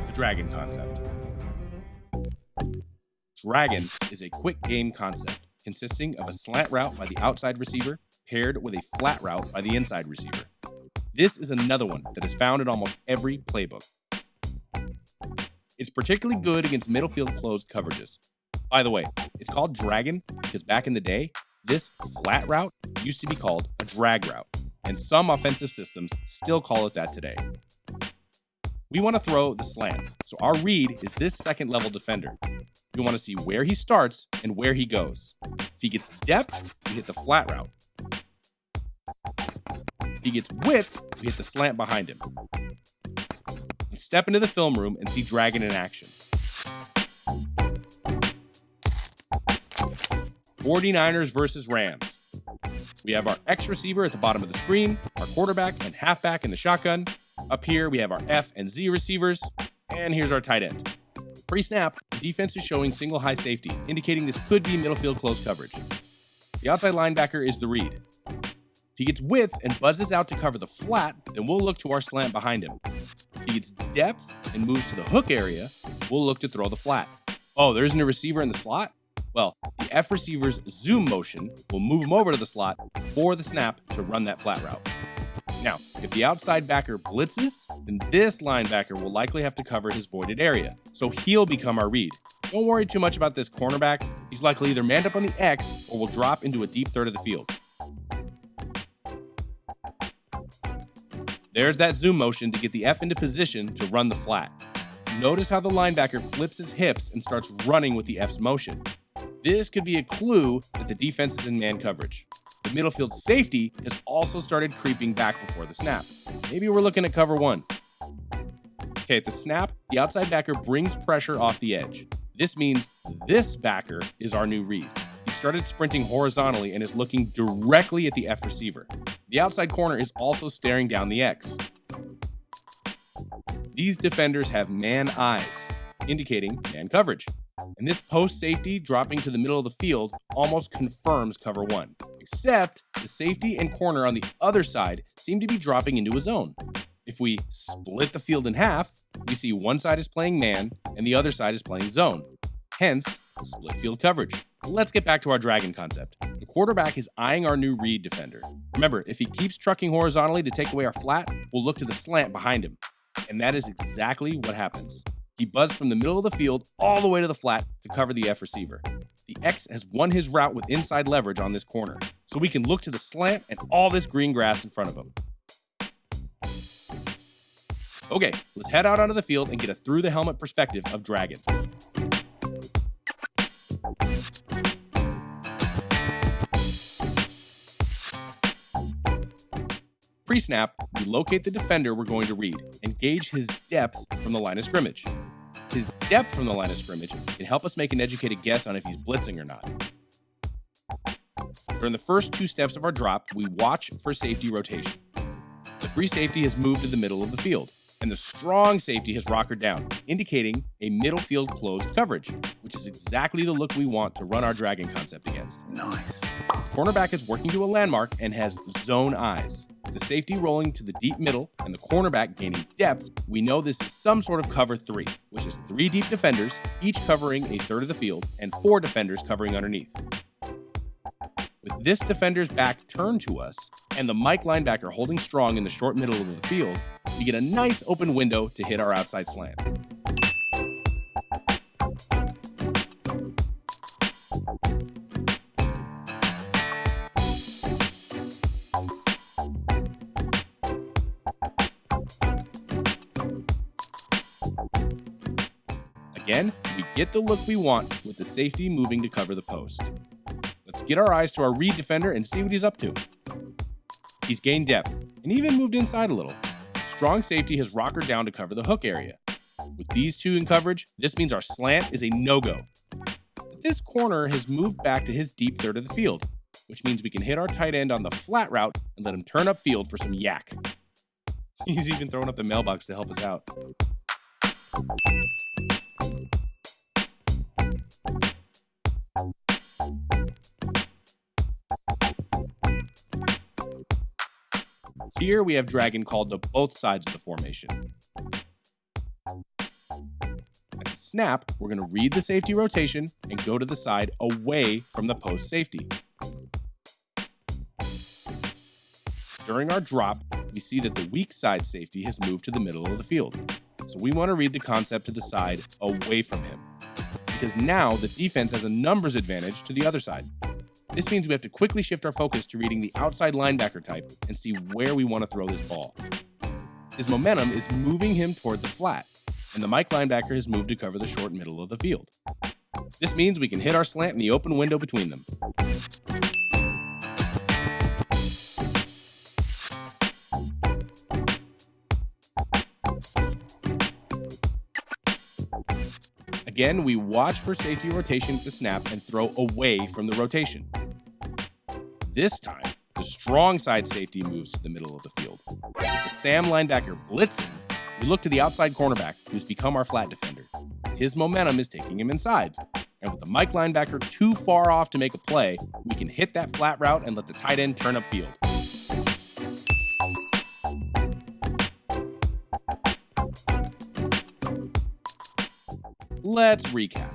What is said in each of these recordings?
The dragon concept. Dragon is a quick game concept consisting of a slant route by the outside receiver paired with a flat route by the inside receiver. This is another one that is found in almost every playbook. It's particularly good against middle field closed coverages. By the way, it's called dragon because back in the day, this flat route used to be called a drag route, and some offensive systems still call it that today. We want to throw the slant, so our read is this second level defender. We want to see where he starts and where he goes. If he gets depth, we hit the flat route. If he gets width, we hit the slant behind him. Let's step into the film room and see Dragon in action. 49ers versus Rams. We have our X receiver at the bottom of the screen, our quarterback and halfback in the shotgun. Up here, we have our F and Z receivers, and here's our tight end. Pre-snap, the defense is showing single high safety, indicating this could be middle field close coverage. The outside linebacker is the read. If he gets width and buzzes out to cover the flat, then we'll look to our slant behind him. If he gets depth and moves to the hook area, we'll look to throw the flat. Oh, there isn't a receiver in the slot? Well, the F receiver's zoom motion will move him over to the slot before the snap to run that flat route. Now, if the outside backer blitzes, then this linebacker will likely have to cover his voided area, so he'll become our read. Don't worry too much about this cornerback. He's likely either manned up on the X or will drop into a deep third of the field. There's that zoom motion to get the F into position to run the flat. Notice how the linebacker flips his hips and starts running with the F's motion. This could be a clue that the defense is in man coverage. The middle field safety has also started creeping back before the snap. Maybe we're looking at cover one. Okay, at the snap, the outside backer brings pressure off the edge. This means this backer is our new read. He started sprinting horizontally and is looking directly at the F receiver. The outside corner is also staring down the X. These defenders have man eyes, indicating man coverage. And this post safety dropping to the middle of the field almost confirms cover one, except the safety and corner on the other side seem to be dropping into a zone. If we split the field in half, we see one side is playing man and the other side is playing zone. Hence, split field coverage. Let's get back to our dragon concept. The quarterback is eyeing our new read defender. Remember, if he keeps trucking horizontally to take away our flat, we'll look to the slant behind him. And that is exactly what happens. He buzzed from the middle of the field all the way to the flat to cover the F receiver. The X has won his route with inside leverage on this corner, so we can look to the slant and all this green grass in front of him. Okay, let's head out onto the field and get a through-the-helmet perspective of Dragon. Pre-snap, we locate the defender we're going to read and gauge his depth from the line of scrimmage. His depth from the line of scrimmage can help us make an educated guess on if he's blitzing or not. During the first two steps of our drop, we watch for safety rotation. The free safety has moved to the middle of the field, and the strong safety has rockered down, indicating a middle field closed coverage, which is exactly the look we want to run our dragon concept against. Nice. Cornerback is working to a landmark and has zone eyes. With the safety rolling to the deep middle and the cornerback gaining depth, we know this is some sort of cover three, which is 3 deep defenders, each covering a third of the field, and 4 defenders covering underneath. With this defender's back turned to us, and the Mike linebacker holding strong in the short middle of the field, we get a nice open window to hit our outside slant. Again, we get the look we want with the safety moving to cover the post. Let's get our eyes to our read defender and see what he's up to. He's gained depth and even moved inside a little. Strong safety has rockered down to cover the hook area. With these two in coverage, this means our slant is a no-go. But this corner has moved back to his deep third of the field, which means we can hit our tight end on the flat route and let him turn upfield for some yak. He's even throwing up the mailbox to help us out. Here we have Dragon called to both sides of the formation. At the snap, we're going to read the safety rotation and go to the side away from the post safety. During our drop, we see that the weak side safety has moved to the middle of the field. So we want to read the concept to the side away from him, because now the defense has a numbers advantage to the other side. This means we have to quickly shift our focus to reading the outside linebacker type and see where we want to throw this ball. His momentum is moving him toward the flat, and the Mike linebacker has moved to cover the short middle of the field. This means we can hit our slant in the open window between them. Again, we watch for safety rotation at the snap and throw away from the rotation. This time, the strong side safety moves to the middle of the field. With the Sam linebacker blitzing, we look to the outside cornerback, who's become our flat defender. His momentum is taking him inside. And with the Mike linebacker too far off to make a play, we can hit that flat route and let the tight end turn upfield. Let's recap.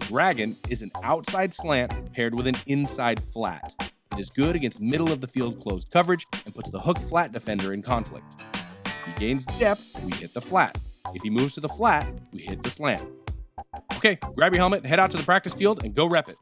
Dragon is an outside slant paired with an inside flat. It is good against middle of the field closed coverage and puts the hook flat defender in conflict. If he gains depth, we hit the flat. If he moves to the flat, we hit the slant. Okay, grab your helmet, head out to the practice field, and go rep it.